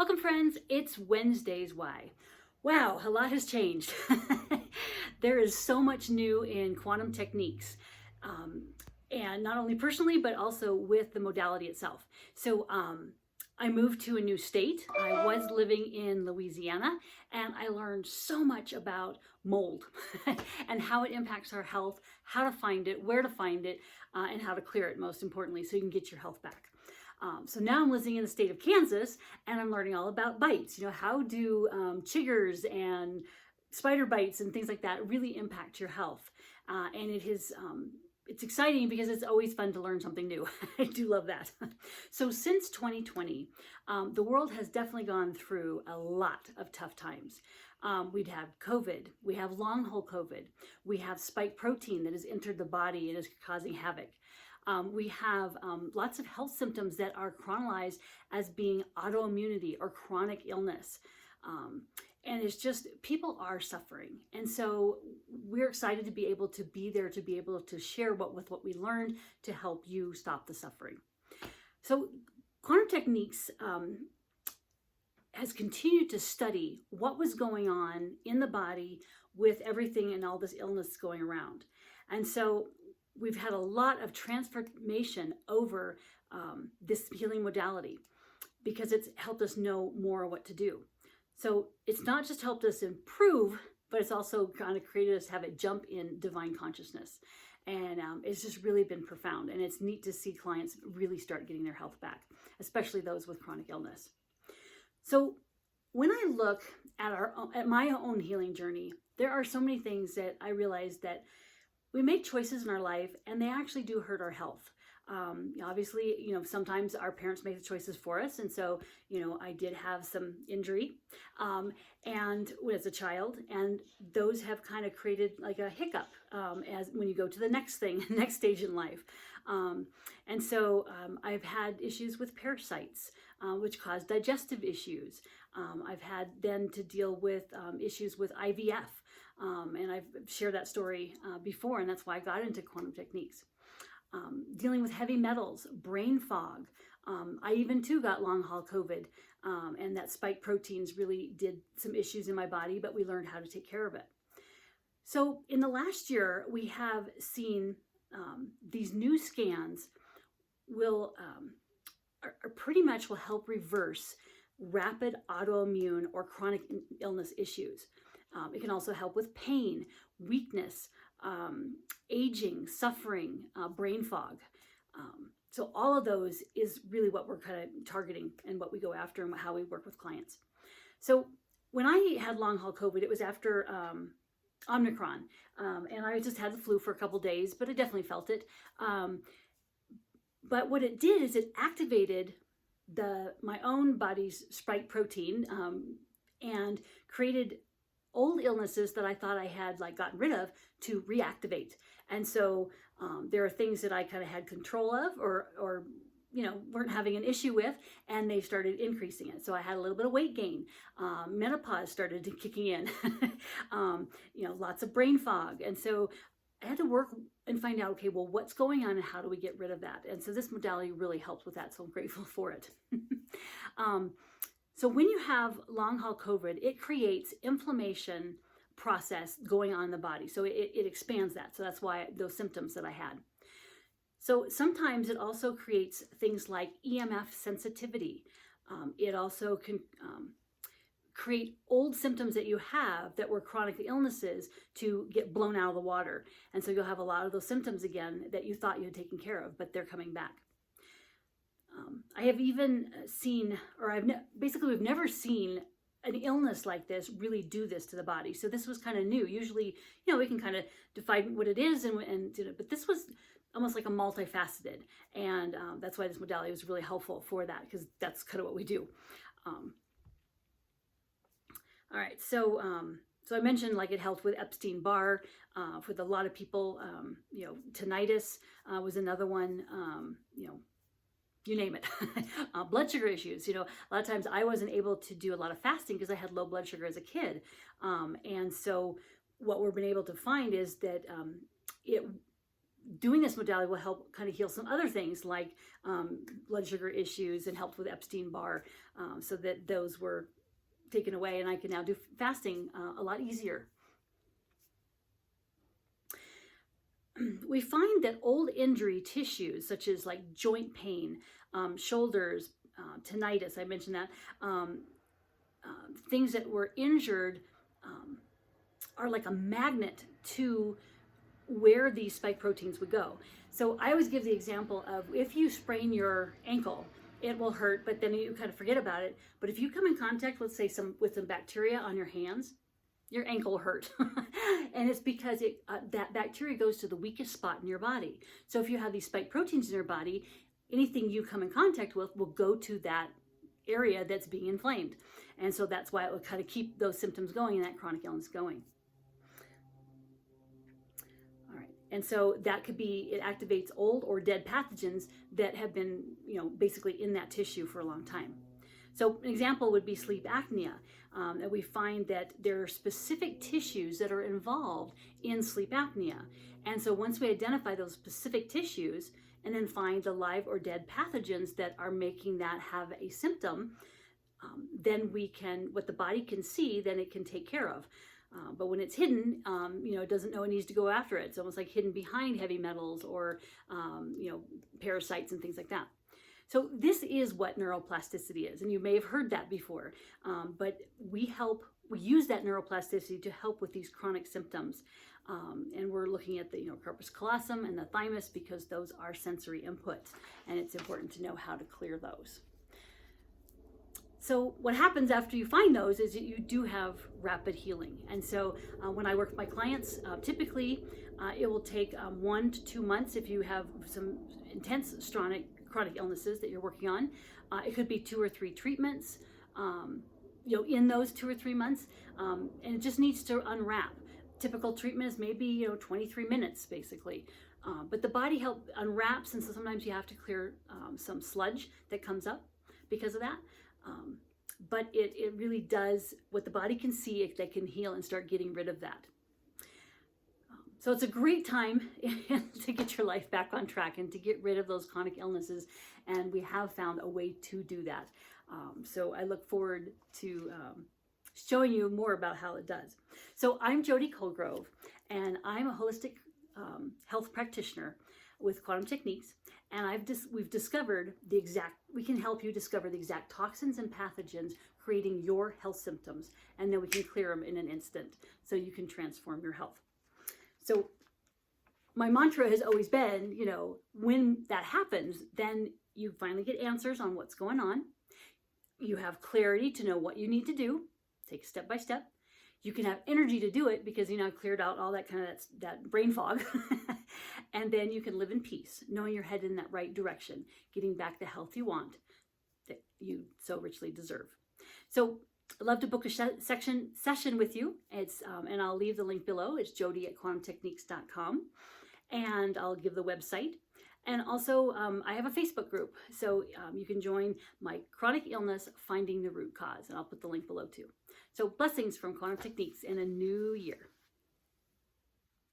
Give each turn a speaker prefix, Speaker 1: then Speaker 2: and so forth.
Speaker 1: Welcome friends, it's Wednesday's Why. Wow, a lot has changed. There is so much new in quantum techniques, and not only personally, but also with the modality itself. So I moved to a new state. I was living in Louisiana, and I learned so much about mold and how it impacts our health, how to find it, where to find it, and how to clear it, most importantly, so you can get your health back. So now I'm living in the state of Kansas, and I'm learning all about bites. You know, how do chiggers and spider bites and things like that really impact your health? And it's exciting because it's always fun to learn something new. I do love that. So since 2020, the world has definitely gone through a lot of tough times. We'd have COVID, we have long haul COVID, we have spike protein that has entered the body and is causing havoc. We have lots of health symptoms that are chronicalized as being autoimmunity or chronic illness. And it's just, people are suffering. And so we're excited to be able to be there, to be able to share what we learned to help you stop the suffering. So quantum techniques has continued to study what was going on in the body with everything and all this illness going around. And so we've had a lot of transformation over this healing modality because it's helped us know more what to do. So it's not just helped us improve, but it's also kind of created us to have it jump in divine consciousness. And it's just really been profound. And it's neat to see clients really start getting their health back, especially those with chronic illness. So when I look at my own healing journey, there are so many things that I realized that we make choices in our life and they actually do hurt our health. Obviously, sometimes our parents make the choices for us. And so, I did have some injury and as a child, and those have kind of created like a hiccup as when you go to the next thing, next stage in life. And so I've had issues with parasites, which cause digestive issues. I've had then to deal with issues with IVF. And I've shared that story before, and that's why I got into quantum techniques. Dealing with heavy metals, brain fog. I even too got long haul COVID, and that spike proteins really did some issues in my body, but we learned how to take care of it. So in the last year, we have seen these new scans pretty much will help reverse rapid autoimmune or chronic illness issues. It can also help with pain, weakness, aging, suffering, brain fog. So all of those is really what we're kind of targeting and what we go after and how we work with clients. So when I had long haul COVID, it was after Omicron, and I just had the flu for a couple days, but I definitely felt it. But what it did is it activated my own body's spike protein and created old illnesses that I thought I had gotten rid of to reactivate. And so there are things that I kind of had control of or weren't having an issue with, and they started increasing it. So I had a little bit of weight gain. Menopause started kicking in. Lots of brain fog. And so I had to work and find out, okay, well, what's going on and how do we get rid of that? And so this modality really helped with that. So I'm grateful for it. So when you have long haul COVID, it creates inflammation process going on in the body. So it expands that. So that's why those symptoms that I had. So sometimes it also creates things like EMF sensitivity. It also can create old symptoms that you have that were chronic illnesses to get blown out of the water. And so you'll have a lot of those symptoms again that you thought you had taken care of, but they're coming back. I have even seen, we've never seen an illness like this really do this to the body. So this was kind of new. Usually, we can kind of define what it is, but this was almost like a multifaceted. And that's why this modality was really helpful for that, because that's kind of what we do. All right, so I mentioned it helped with Epstein-Barr with a lot of people. Tinnitus was another one. You name it. Blood sugar issues. A lot of times I wasn't able to do a lot of fasting because I had low blood sugar as a kid. And so what we've been able to find is that it doing this modality will help kind of heal some other things like blood sugar issues, and helped with Epstein-Barr, so that those were taken away, and I can now do fasting a lot easier. We find that old injury tissues, such as like joint pain, shoulders, tinnitus, I mentioned that, things that were injured are like a magnet to where these spike proteins would go. So I always give the example of, if you sprain your ankle, it will hurt, but then you kind of forget about it. But if you come in contact with, say, with some bacteria on your hands, your ankle will hurt. And it's because that bacteria goes to the weakest spot in your body. So if you have these spike proteins in your body, anything you come in contact with will go to that area that's being inflamed. And so that's why it will kind of keep those symptoms going and that chronic illness going. All right. And so that could be, it activates old or dead pathogens that have been, basically in that tissue for a long time. So an example would be sleep apnea. That we find that there are specific tissues that are involved in sleep apnea. And so once we identify those specific tissues and then find the live or dead pathogens that are making that have a symptom, then we can, what the body can see, then it can take care of. But when it's hidden, it doesn't know it needs to go after it. It's almost like hidden behind heavy metals or, parasites and things like that. So this is what neuroplasticity is, and you may have heard that before, but we use that neuroplasticity to help with these chronic symptoms. And we're looking at the corpus callosum and the thymus because those are sensory inputs, and it's important to know how to clear those. So what happens after you find those is that you do have rapid healing. And so when I work with my clients, typically it will take 1 to 2 months if you have some intense chronic illnesses that you're working on. It could be 2 or 3 treatments, in those 2 or 3 months, and it just needs to unwrap. Typical treatment is maybe 23 minutes basically, but the body unwraps, and so sometimes you have to clear some sludge that comes up because of that. But it really does what the body can see, if they can heal and start getting rid of that. So it's a great time to get your life back on track and to get rid of those chronic illnesses. And we have found a way to do that. So I look forward to showing you more about how it does. So I'm Jody Colegrove, and I'm a holistic health practitioner with Quantum Techniques. And we've discovered we can help you discover the exact toxins and pathogens creating your health symptoms. And then we can clear them in an instant so you can transform your health. So my mantra has always been, when that happens, then you finally get answers on what's going on. You have clarity to know what you need to do, take step by step. You can have energy to do it because I've cleared out all that kind of that brain fog. And then you can live in peace, knowing you're headed in that right direction, getting back the health you want, that you so richly deserve. So I'd love to book a session with you. It's and I'll leave the link below. It's jody@quantumtechniques.com, and I'll give the website. And also, I have a Facebook group, so you can join my Chronic Illness Finding the Root Cause, and I'll put the link below too. So blessings from Quantum Techniques in a new year.